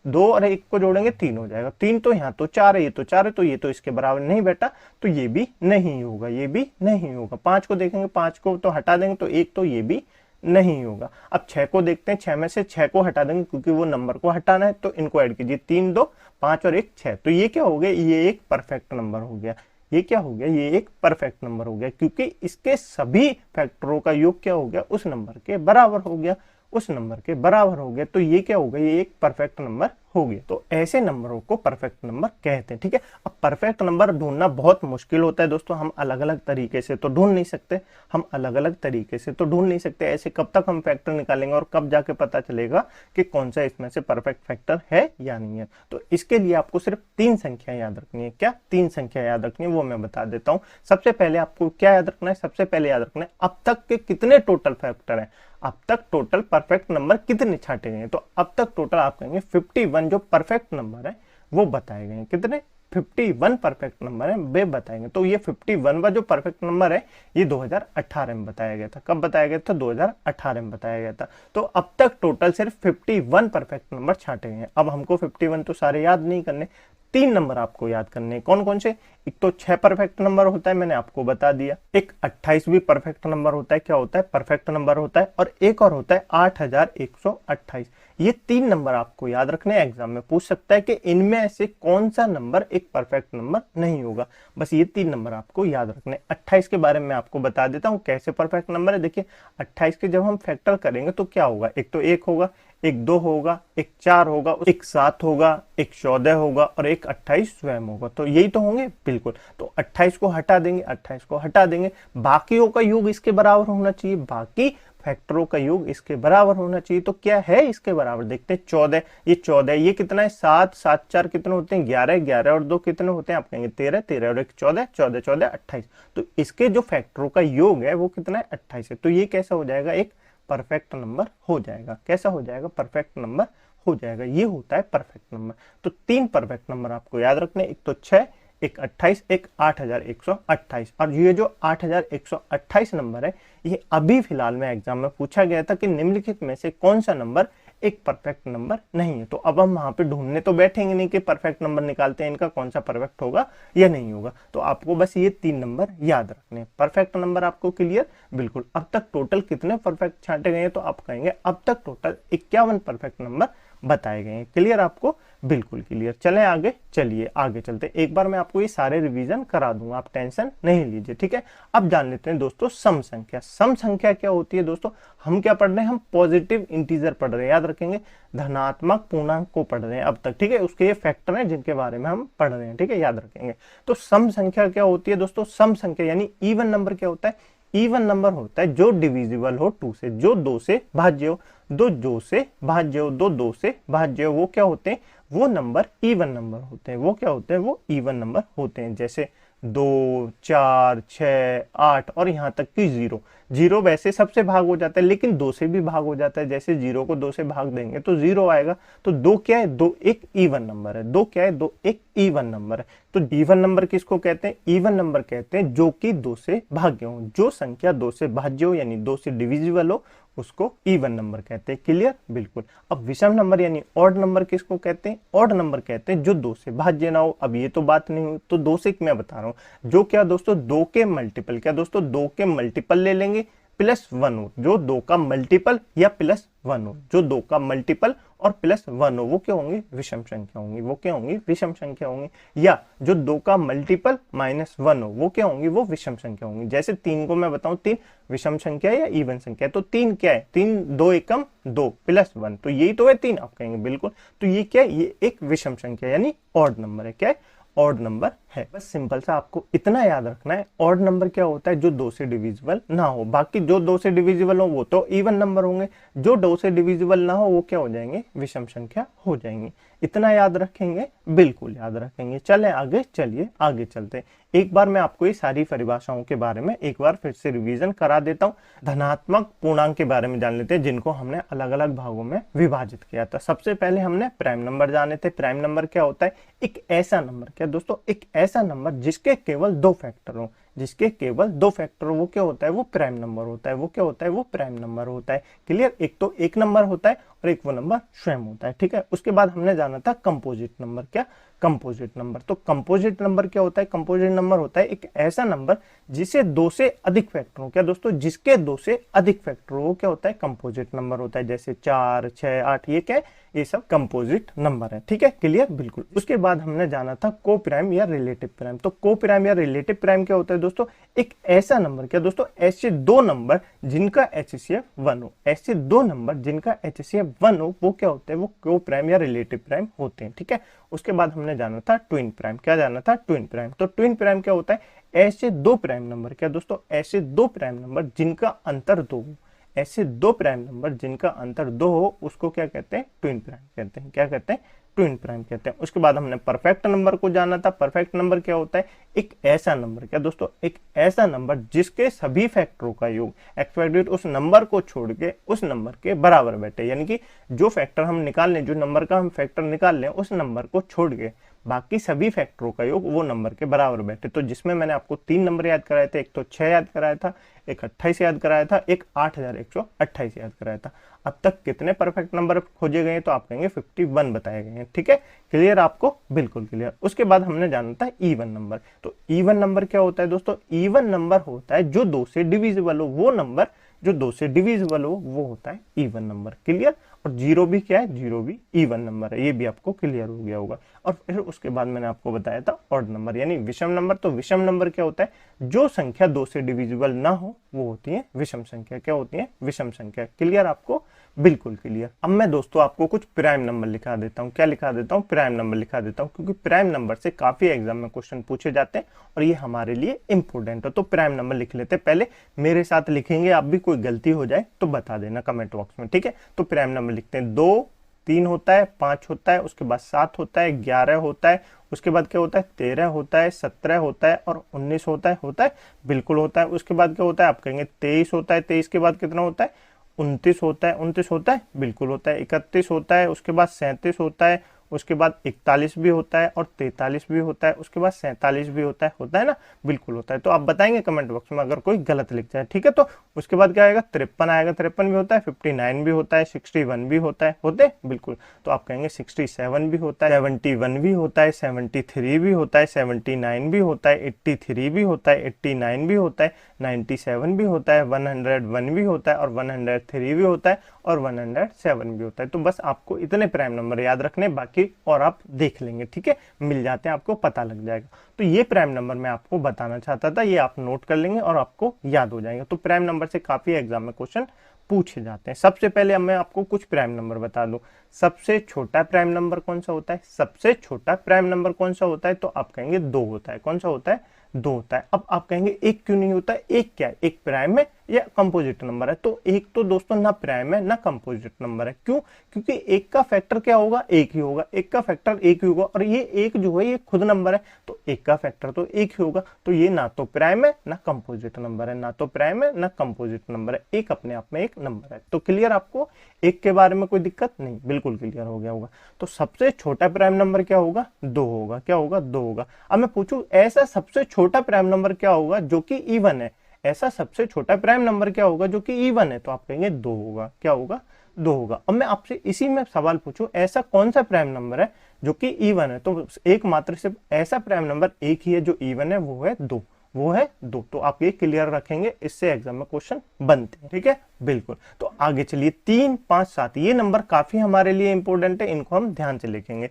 2 और 1 को जोड़ेंगे 3 हो जाएगा, 3 तो यहाँ तो 4 है, ये तो 4 है, तो ये तो इसके बराबर नहीं बैठा, तो ये भी नहीं होगा, ये भी नहीं होगा। 5 को देखेंगे, 5 को तो हटा देंगे तो 1 तो ये भी नहीं होगा। अब 6 को देखते हैं, 6 में से 6 को हटा देंगे क्योंकि वो नंबर को हटाना है, तो इनको ऐड कीजिए, 3 2 5 और 1 6, तो ये क्या हो गया, ये एक परफेक्ट नंबर हो गया। ये क्या हो गया, ये एक परफेक्ट नंबर हो गया, क्योंकि इसके सभी फैक्टरों का योग क्या हो गया, उस नंबर के बराबर हो गया, उस नंबर के बराबर हो गया, तो ये क्या होगा, ये एक परफेक्ट नंबर हो गया। तो ऐसे नंबरों को परफेक्ट नंबर कहते हैं, ठीक है। अब परफेक्ट नंबर ढूंढना बहुत मुश्किल होता है दोस्तों, हम अलग अलग तरीके से तो ढूंढ नहीं सकते, हम अलग अलग तरीके से तो ढूंढ नहीं सकते, ऐसे कब तक हम फैक्टर निकालेंगे और कब जाके पता चलेगा कि कौन सा इसमें से परफेक्ट फैक्टर है या नहीं है। तो इसके लिए आपको सिर्फ 3 संख्या याद रखनी है। क्या 3 संख्या याद रखनी है, वो मैं बता देता हूं। सबसे पहले आपको क्या याद रखना है, सबसे पहले याद रखना है अब तक के कितने टोटल फैक्टर हैं, अब तक टोटल परफेक्ट नंबर कितने छांटे गए। तो अब तक टोटल आप कहेंगे 51 जो परफेक्ट नंबर है वो बताए गए हैं, कितने 51 परफेक्ट नंबर है वे बताएंगे। तो ये 51वां जो परफेक्ट नंबर है ये 2018 में बताया गया था। कब बताया गया था, 2018 में बताया गया था। तो अब तक टोटल सिर्फ 51 परफेक्ट नंबर छांटे गए हैं। अब हमको 51 तो सारे याद नहीं करने, 3 नंबर आपको याद करने। कौन कौन से, एक तो 6 परफेक्ट नंबर होता है, मैंने आपको बता दिया। एक 28 भी परफेक्ट नंबर होता है, क्या होता है, परफेक्ट नंबर होता है। और एक और होता है 8128। ये 3 नंबर आपको याद रखने, एग्जाम में पूछ सकता है कि इनमें से कौन सा नंबर एक परफेक्ट नंबर नहीं होगा। बस ये 3 नंबर आपको याद रखने। 28 के बारे में आपको बता देता हूं कैसे परफेक्ट नंबर है। देखिए 28 के जब हम फैक्टर करेंगे तो क्या होगा, एक तो 1 होगा, एक 2 होगा, एक 4 होगा, एक 7 होगा, एक 14 होगा और एक 28 स्वयं होगा। तो यही तो होंगे, बिल्कुल। तो 28 को हटा देंगे, 28 को हटा देंगे, बाकियों का योग इसके बराबर होना चाहिए, बाकी फैक्टरों का योग इसके बराबर होना चाहिए। तो क्या है इसके बराबर, देखते हैं 14, ये 14, ये कितना है 7, 7 4 कितने होते हैं 11, 11 और 2 कितने होते हैं, आप कहेंगे 13, 13 और 1 14, 14 14 28। तो इसके जो फैक्टरों का योग है वो कितना है 28 है। तो ये कैसा हो जाएगा, एक परफेक्ट नंबर हो जाएगा। कैसा हो जाएगा, परफेक्ट नंबर हो जाएगा। ये होता है परफेक्ट नंबर। तो 3 परफेक्ट नंबर आपको याद रखने, एक तो 6, एक 28, एक 8128। और ये जो 8128 नंबर है ये अभी फिलहाल में एग्जाम में पूछा गया था कि निम्नलिखित में से कौन सा नंबर एक परफेक्ट नंबर नहीं है। तो अब हम वहां पे ढूंढने तो बैठेंगे नहीं कि परफेक्ट नंबर निकालते हैं इनका कौन सा परफेक्ट होगा या नहीं होगा। तो आपको बस ये 3 नंबर याद रखने। परफेक्ट नंबर आपको क्लियर, बिल्कुल। अब तक टोटल कितने परफेक्ट छांटे गए हैं, तो आप कहेंगे अब तक टोटल 51 परफेक्ट नंबर बताए गए हैं। क्लियर आपको, बिल्कुल क्लियर। चलें आगे, चलिए आगे चलते। एक बार मैं आपको ये सारे रिवीजन करा दूंगा, आप टेंशन नहीं लीजिए, ठीक है। अब जान लेते हैं दोस्तों सम संख्या। सम संख्या क्या होती है दोस्तों, हम क्या पढ़ रहे हैं, हम पॉजिटिव इंटीजर पढ़ रहे हैं, याद रखेंगे, धनात्मक पूर्णांक को पढ़ रहे हैं अब तक, ठीक है। उसके ये फैक्टर हैं जिनके बारे में हम पढ़ रहे हैं, ठीक है, याद रखेंगे। तो सम संख्या क्या होती है दोस्तों, सम संख्या यानी इवन नंबर क्या होता है, इवन नंबर होता है जो डिविजिबल हो 2 से, जो 2 से भाज्य हो, दो 2 से भाज्य हो, दो 2 से भाज्य हो, वो क्या होते हैं, वो नंबर इवन नंबर होते हैं। वो क्या होते हैं, वो इवन नंबर होते हैं। जैसे 2 4 6 8 और यहाँ तक कि 0। 0 वैसे सबसे भाग हो जाता है लेकिन 2 से भी भाग हो जाता है। जैसे 0 को 2 से भाग देंगे तो 0 आएगा। तो 2 क्या है, 2 एक इवन नंबर है। 2 क्या है, 2 एक इवन नंबर है। तो इवन नंबर किसको कहते हैं, इवन नंबर कहते हैं जो कि 2 से भाग्य हो, जो संख्या 2 से भाज्य हो यानी 2 से डिविजिबल हो, उसको इवन नंबर कहते हैं। क्लियर, बिल्कुल। अब विषम नंबर यानी ऑड नंबर किसको कहते हैं, ऑड नंबर कहते हैं जो 2 से भाज्य ना हो। अब ये तो बात नहीं हुई, तो 2 से मैं बता रहा हूं, जो क्या दोस्तों 2 के मल्टीपल, क्या दोस्तों 2 के मल्टीपल ले लेंगे प्लस 1 हो, जो 2 का मल्टीपल या प्लस 1 हो, जो 2 का मल्टीपल और प्लस 1 हो, वो क्या होंगी, विषम संख्या होंगी। वो क्या होंगी, विषम संख्या होंगी। या जो 2 का मल्टीपल माइनस 1 हो, वो क्या होंगी, वो विषम संख्या होंगी। जैसे 3 को मैं बताऊं, 3 विषम संख्या या इवन संख्या। तो 3 क्या है, 3 2 एकम 2 प्लस 1, तो यही तो है 3, आप कहेंगे बिल्कुल। तो ये क्या है, ये एक विषम संख्या यानी ऑड नंबर है। क्या है, ऑड नंबर है। बस सिंपल सा आपको इतना याद रखना है, ऑड नंबर क्या होता है, जो 2 से डिविजिबल ना हो। बाकी जो 2 से डिविजिबल हो वो तो इवन नंबर होंगे, जो 2 से डिविजिबल ना हो वो क्या हो जाएंगे, विषम संख्या हो जाएंगी। इतना याद रखेंगे, बिल्कुल याद रखेंगे। चलें आगे, चलिए आगे चलते हैं। एक बार मैं आपको ये सारी परिभाषाओं के बारे में एक बार फिर से रिवीजन करा देता हूँ। धनात्मक पूर्णांक के बारे में जान लेते हैं, जिनको हमने अलग अलग भागों में विभाजित किया था। सबसे पहले हमने प्राइम नंबर जाने थे। प्राइम नंबर क्या होता है, एक ऐसा नंबर, क्या दोस्तों, एक ऐसा नंबर जिसके केवल 2 फैक्टर हो, जिसके केवल 2 फैक्टर, वो क्या होता है, वो प्राइम नंबर होता है। वो क्या होता है, वो प्राइम नंबर होता है। क्लियर। एक तो एक नंबर होता है और एक वो नंबर स्वयं होता है। ठीक है। उसके बाद हमने जाना था कंपोजिट नंबर। क्या, कंपोजिट नंबर। तो कंपोजिट नंबर क्या होता है, कंपोजिट नंबर होता है एक ऐसा नंबर जिसे 2 से अधिक फैक्टर हो। क्या दोस्तों, जिसके 2 से अधिक फैक्टर हो, क्या होता है, कंपोजिट नंबर होता है। जैसे 4, 6, 8, ये क्या है, ये सब कंपोजिट नंबर है। ठीक है, क्लियर, बिल्कुल। उसके बाद हमने जाना था को प्राइम या रिलेटिव प्राइम। तो को प्राइम या रिलेटिव प्राइम क्या होता है दोस्तों, एक ऐसा नंबर, क्या दोस्तों, ऐसे 2 नंबर जिनका HCF 1 हो, ऐसे 2 नंबर जिनका HCF 1 हो, वो क्या होते हैं, वो को प्राइम या रिलेटिव प्राइम होते हैं। ठीक है। उसके बाद हमने जाना था ट्विन प्राइम। क्या जाना था, ट्विन प्राइम। तो ट्विन प्राइम क्या होता है, ऐसे 2 प्राइम नंबर, क्या दोस्तों, ऐसे 2 प्राइम नंबर जिनका अंतर 2 हो, ऐसे 2 प्राइम नंबर जिनका अंतर 2 हो, उसको क्या कहते हैं, ट्विन प्राइम कहते हैं। क्या कहते हैं, ट्विन प्राइम कहते हैं। उसके बाद हमने परफेक्ट नंबर को जाना था। परफेक्ट नंबर क्या होता है, एक ऐसा नंबर, क्या दोस्तों, एक ऐसा नंबर जिसके सभी फैक्टरों का योग एक्सपेक्टेड उस नंबर को छोड़ के उस नंबर के बराबर बैठे। यानी कि जो फैक्टर हम निकाल लें, जो नंबर का हम फैक्टर निकाल लें, उस नंबर को छोड़ के बाकी सभी फैक्टरों का योग वो नंबर के बराबर बैठे। तो जिसमें मैंने आपको 3 नंबर याद कराए थे, एक तो 6 याद कराया था, एक 28 याद कराया था, एक 8128 याद कराया था। अब तक कितने परफेक्ट नंबर खोजे गए, तो आप कहेंगे 51 बताए गए हैं। ठीक है, क्लियर आपको, बिल्कुल क्लियर। उसके बाद हमने जाना था इवन नंबर। तो इवन नंबर क्या होता है दोस्तों, इवन नंबर होता है जो 2 से डिविजिबल हो, वो नंबर जो 2 से डिविजिबल हो वो होता है इवन नंबर। क्लियर। और 0 भी क्या है, 0 भी इवन नंबर है। ये भी आपको क्लियर हो गया होगा। और फिर उसके बाद मैंने आपको बताया था ऑड नंबर यानी विषम नंबर। तो विषम नंबर क्या होता है, जो संख्या 2 से डिविजिबल ना हो वो होती है विषम संख्या। क्या होती है, विषम संख्या। क्लियर आपको, बिल्कुल क्लियर। अब मैं दोस्तों आपको कुछ प्राइम नंबर लिखा देता हूँ। क्या लिखा देता हूँ, प्राइम नंबर लिखा देता हूँ, क्योंकि प्राइम नंबर से काफी एग्जाम में क्वेश्चन पूछे जाते हैं और ये हमारे लिए इंपोर्टेंट है। तो प्राइम नंबर लिख लेते हैं। पहले मेरे साथ लिखेंगे, आप भी कोई गलती हो जाए तो बता देना कमेंट बॉक्स में। ठीक है। तो प्राइम नंबर लिखते हैं। 2, 3 होता है, 5 होता है, उसके बाद 7 होता है, 11 होता है, उसके बाद क्या होता है, 13 होता है, 17 होता है और 19 होता है। होता है, बिल्कुल होता है। उसके बाद क्या होता है, आप कहेंगे 23 होता है। 23 के बाद कितना होता है, 29 होता है। 29 होता है, बिल्कुल होता है। 31 होता है, उसके बाद 37 होता है, उसके बाद 41 भी होता है और 43 भी होता है, उसके बाद 47 भी होता है ना, बिल्कुल होता है। तो आप बताएंगे कमेंट बॉक्स में अगर कोई गलत लिख जाए। ठीक है। तो उसके बाद क्या आएगा, 53 आएगा। 53 भी होता है, 59 भी होता है, 61 भी होता है। होते हैं, बिल्कुल। तो आप कहेंगे 67 भी होता है, 71 भी होता है, 73 भी होता है, 79 भी होता है, 83 भी होता है, 89 भी होता है, 97 भी होता है, 101 भी होता है और 103 भी होता है और 107 भी होता है। तो बस आपको इतने प्राइम नंबर याद रखने, बाकी और आप देख लेंगे। ठीक है, मिल जाते हैं, आपको पता लग जाएगा। तो ये प्राइम नंबर मैं आपको बताना चाहता था, ये आप नोट कर लेंगे और आपको याद हो जाएगा। तो प्राइम नंबर से काफी एग्जाम में क्वेश्चन पूछे जाते हैं। सबसे पहले अब मैं आपको कुछ प्राइम नंबर बता दूं। सबसे छोटा प्राइम नंबर कौन सा होता है, सबसे छोटा प्राइम नंबर कौन सा होता है, तो आप कहेंगे 2 होता है। कौन सा होता है, 2 होता है। अब आप कहेंगे 1 क्यों नहीं होता है, 1 क्या है, एक प्राइम है या कंपोजिट नंबर है। तो 1 तो दोस्तों ना प्राइम है ना कंपोजिट नंबर है। क्यों, क्योंकि 1 का फैक्टर क्या होगा, 1 ही होगा। 1 का फैक्टर 1 ही होगा और ये 1 जो है ये खुद नंबर है, तो 1 का फैक्टर तो 1 ही होगा। तो ये ना तो प्राइम है ना कंपोजिट नंबर है, ना तो प्राइम है ना कंपोजिट नंबर है। 1 अपने आप में एक नंबर है। तो क्लियर आपको, 1 के बारे में कोई दिक्कत नहीं, बिल्कुल क्लियर हो गया होगा। तो सबसे छोटा प्राइम नंबर क्या होगा, 2 होगा। क्या होगा, 2 होगा। अब मैं पूछूं ऐसा सबसे छोटा प्राइम नंबर क्या होगा जो कि इवन है, ऐसा सबसे छोटा प्राइम नंबर क्या होगा जो कि इवन है, तो आप कहेंगे 2 होगा। क्या होगा, 2 होगा। अब मैं आपसे इसी में सवाल पूछूं ऐसा कौन सा प्राइम नंबर है जो कि इवन है, तो एक मात्र सिर्फ ऐसा प्राइम नंबर एक ही है जो इवन है, वो है 2, वो है 2। तो आप ये क्लियर रखेंगे, इससे एग्जाम में क्वेश्चन बनते हैं। ठीक है, बिल्कुल। तो आगे चलिए, 3, 5, 7 ये नंबर काफी हमारे लिए इंपॉर्टेंट है, इनको हम ध्यान से लिखेंगे।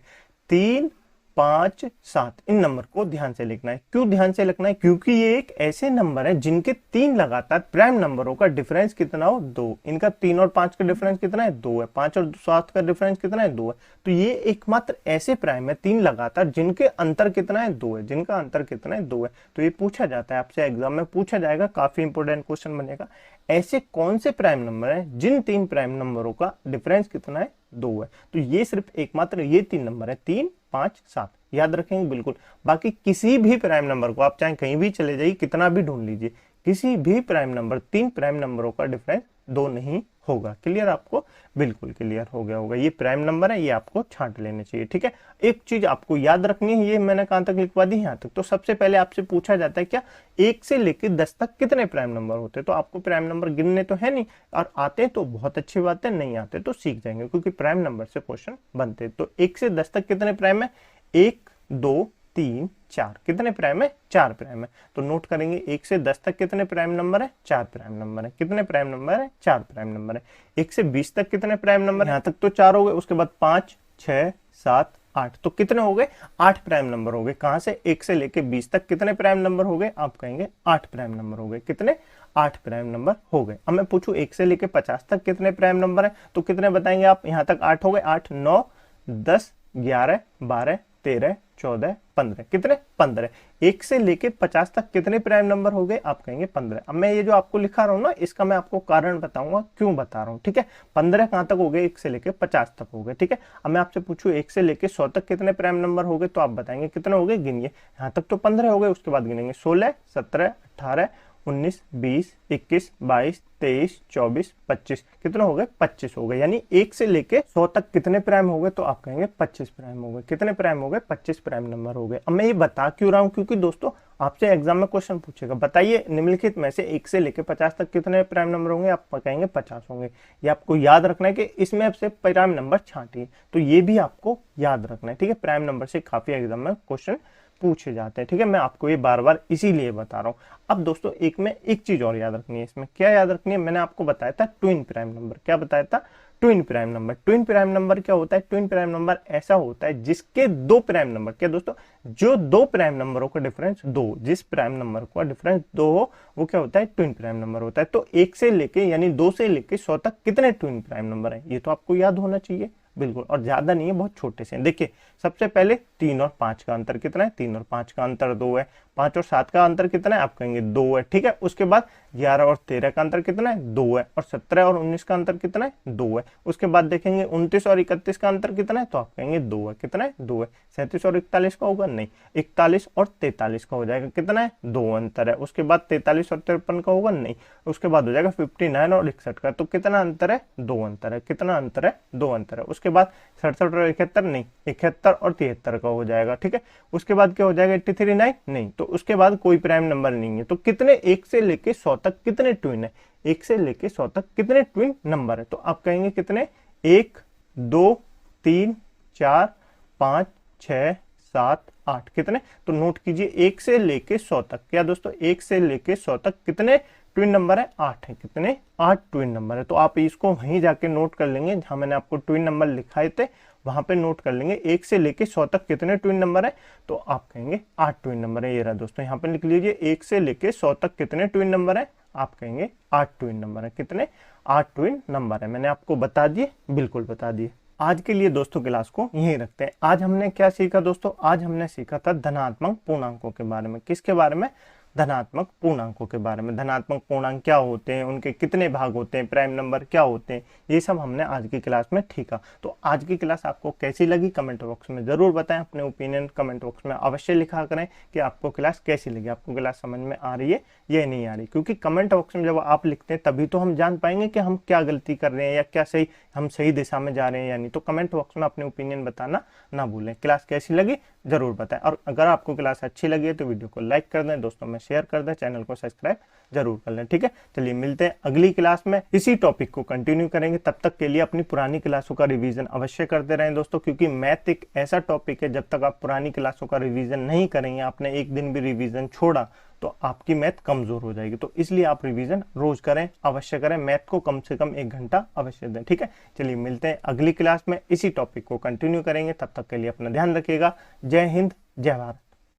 3, 5, 7 इन नंबर को ध्यान से लिखना है। क्यों ध्यान से लिखना है? क्योंकि ये एक ऐसे नंबर है जिनके 3 लगातार प्राइम नंबरों का डिफरेंस कितना हो, 2। इनका 3 और 5 का डिफरेंस कितना है, 2 है। 5 और 7 का डिफरेंस कितना है, 2 है। तो ये एकमात्र ऐसे प्राइम है 3 लगातार जिनके अंतर कितना है, 2 है, जिनका अंतर कितना है, 2 है। तो ये पूछा जाता है आपसे, एग्जाम में पूछा जाएगा, काफी इंपोर्टेंट क्वेश्चन बनेगा। ऐसे कौन से प्राइम नंबर है जिन 3 प्राइम नंबरों का डिफरेंस कितना है, 2 है। तो ये सिर्फ एकमात्र ये 3 नंबर है, 3, 5, 7 याद रखेंगे बिल्कुल। बाकी किसी भी प्राइम नंबर को आप चाहे कहीं भी चले जाइए, कितना भी ढूंढ लीजिए, किसी भी प्राइम नंबर 3 प्राइम नंबरों का डिफरेंस 2 नहीं होगा। क्लियर? आपको बिल्कुल क्लियर हो गया होगा। ये प्राइम नंबर है, ये आपको छांट लेने चाहिए। ठीक है, एक चीज आपको याद रखनी है, ये मैंने कहां तक लिखवा दी, यहां तक। तो सबसे पहले आपसे पूछा जाता है क्या 1 से लेकर 10 तक कितने प्राइम नंबर होते हैं। तो आपको प्राइम नंबर गिनने तो है नहीं, और आते हैं तो बहुत अच्छी बात है, नहीं आते तो सीख जाएंगे, क्योंकि प्राइम नंबर से क्वेश्चन बनते हैं। तो 1 से 10 तक कितने प्राइम है, 1, 2, 3, 4 कितने प्राइम है, 4 प्राइम है। तो नोट करेंगे 1 से 10 तक कितने प्राइम नंबर है, 4 प्राइम नंबर है। कितने प्राइम नंबर है, 4 प्राइम नंबर है। 1 से 20 तक कितने प्राइम नंबर, यहां तक तो 4 हो गए, उसके बाद 5, 6, 7, 8 तो कितने हो गए, 8 प्राइम नंबर हो गए। कहां से, 1 से लेके 20 तक कितने प्राइम नंबर हो गए, आप कहेंगे 8 प्राइम नंबर हो गए। कितने, 8 प्राइम नंबर हो गए। अब मैं पूछूं 1 से लेके 50 तक कितने प्राइम नंबर है, तो कितने बताएंगे आप, यहां तक 8 हो गए, 8, 9, 10, 11, 12, 13, 14, 15 कितने, 15। 1 से लेके 50 तक कितने प्राइम नंबर हो गए, आप कहेंगे 15। अब मैं ये जो आपको लिखा रहा हूं ना, इसका मैं आपको कारण बताऊंगा क्यों बता रहा हूं। ठीक है, 15 कहां तक हो गए, 1 से लेके 50 तक हो गए। ठीक है, अब मैं आपसे पूछूं 1 से लेके 100 तक कितने प्राइम नंबर हो गए, तो आप बताएंगे कितने हो गए, गिनिए। यहां तक तो 15 हो गए, उसके बाद गिनेंगे 16, 17, 18, 19, 20, 21, 22, 23, 24, 25 कितने हो गए, 25 हो गए। यानी 1 से लेके 100 तक कितने प्राइम हो गए, तो आप कहेंगे 25 प्राइम हो गए। कितने प्राइम हो गए, 25 प्राइम नंबर हो गए। अब मैं ये बता क्यों रहा हूं, क्योंकि दोस्तों आपसे एग्जाम में क्वेश्चन पूछेगा, बताइए निम्नलिखित में से 1 से लेके 50 तक कितने प्राइम नंबर होंगे, आप कहेंगे 50 होंगे। ये आपको याद रखना है कि इसमें आपसे प्राइम नंबर छांटिए, तो ये भी आपको याद रखना है। ठीक है, प्राइम नंबर से काफी एग्जाम में क्वेश्चन पूछे जाते हैं। ठीक है, मैं आपको ये बार बार इसीलिए बता रहा हूं। अब दोस्तों एक में एक चीज और याद रखनी है, इसमें क्या याद रखनी है, मैंने आपको बताया था ट्विन प्राइम नंबर। क्या बताया था, twin prime number. Twin prime number क्या होता है, ट्विन प्राइम नंबर ऐसा होता है जिसके 2 प्राइम नंबर, क्या दोस्तों, जो 2 प्राइम नंबरों का डिफरेंस 2, जिस प्राइम नंबर का डिफरेंस 2 हो, वो क्या होता है, ट्विन प्राइम नंबर होता है। तो 1 से लेके यानी 2 से लेके 100 तक कितने ट्विन प्राइम नंबर है, ये तो आपको याद होना चाहिए बिल्कुल, और ज्यादा नहीं है, बहुत छोटे से। देखिए सबसे पहले 3 और 5 का अंतर कितना है, 3 और 5 का अंतर 2 है। 5 और 7 का अंतर कितना है, आप कहेंगे 2 है। ठीक है, उसके बाद 11 और 13 का अंतर कितना है, 2 है। और 17 और 19 का अंतर कितना है, 2 है। उसके बाद देखेंगे 29 और 31 का अंतर कितना है, तो आप कहेंगे 2 है। कितना है, 2 है। 37 और 41 का होगा, नहीं, 41 और 43 का हो जाएगा। कितना है, 2 अंतर है। उसके बाद 43 और 53 का होगा, नहीं। उसके बाद हो जाएगा 59 और 61 का, तो कितना अंतर है, 2 अंतर है। कितना अंतर है, 2 अंतर है। उसके बाद 67 और 71 नहीं, 71 और 73 का हो जाएगा। ठीक है, उसके बाद क्या हो जाएगा, 83, नहीं। तो उसके बाद कोई प्राइम नंबर नहीं है। तो कितने, 1 से लेके 100 तक कितने ट्विन है, 1 से लेके 100 तक कितने ट्विन नंबर है, तो आप कहेंगे कितने, 1, 2, 3, 4, 5, 6, 7, 8 कितने। तो नोट कीजिए 1 से लेके 100 तक, क्या दोस्तों, 1 से लेके 100 तक कितने ट्विन नंबर है, 8 है। कितने, 8 ट्विन नंबर है। तो आप इसको वहीं जाके नोट कर लेंगे जहां मैंने आपको ट्विन नंबर लिखाए थे, वहां पे नोट कर लेंगे 1 से लेके 100 तक कितने ट्विन नंबर है, तो आप कहेंगे 8 ट्विन नंबर है। ये रहा दोस्तों, यहाँ पे लिख लीजिए 1 से लेके 100 तक कितने ट्विन नंबर है, आप कहेंगे 8 ट्विन नंबर है। कितने, 8 ट्विन नंबर है। मैंने आपको बता दिए, बिल्कुल बता दिए। आज के लिए दोस्तों क्लास को यहीं रखते हैं। आज हमने क्या सीखा दोस्तों, आज हमने सीखा था धनात्मक पूर्णांकों के बारे में। किसके बारे में, धनात्मक पूर्णांकों के बारे में। धनात्मक पूर्णांक क्या होते हैं, उनके कितने भाग होते हैं, प्राइम नंबर क्या होते हैं, ये सब हमने आज की क्लास में सीखा। तो आज की क्लास आपको कैसी लगी कमेंट बॉक्स में जरूर बताएं। अपने ओपिनियन कमेंट बॉक्स में अवश्य लिखा करें कि आपको क्लास कैसी लगी, आपको क्लास समझ में आ रही है या नहीं आ रही। क्योंकि कमेंट बॉक्स में जब आप लिखते हैं तभी तो हम जान पाएंगे कि हम क्या गलती कर रहे हैं या क्या सही, हम सही दिशा में जा रहे हैं या नहीं। तो कमेंट बॉक्स में अपने ओपिनियन बताना ना भूलें। क्लास कैसी लगी जरूर बताएं, और अगर आपको क्लास अच्छी लगी है तो वीडियो को लाइक कर दें, दोस्तों में शेयर कर दें, चैनल को सब्सक्राइब जरूर कर लें। ठीक है, चलिए मिलते हैं अगली क्लास में, इसी टॉपिक को कंटिन्यू करेंगे। तब तक के लिए अपनी पुरानी क्लासों का रिवीजन अवश्य करते रहें दोस्तों, क्योंकि मैथ एक ऐसा टॉपिक है, जब तक आप पुरानी क्लासों का रिवीजन नहीं करेंगे, आपने एक दिन भी रिवीजन छोड़ा तो आपकी मैथ कमजोर हो जाएगी। तो इसलिए आप रिवीजन रोज करें, अवश्य करें, मैथ को कम से कम 1 घंटा अवश्य दें। ठीक है, चलिए मिलते हैं अगली क्लास में, इसी टॉपिक को कंटिन्यू करेंगे। तब तक के लिए अपना ध्यान रखिएगा। जय हिंद, जय भारत।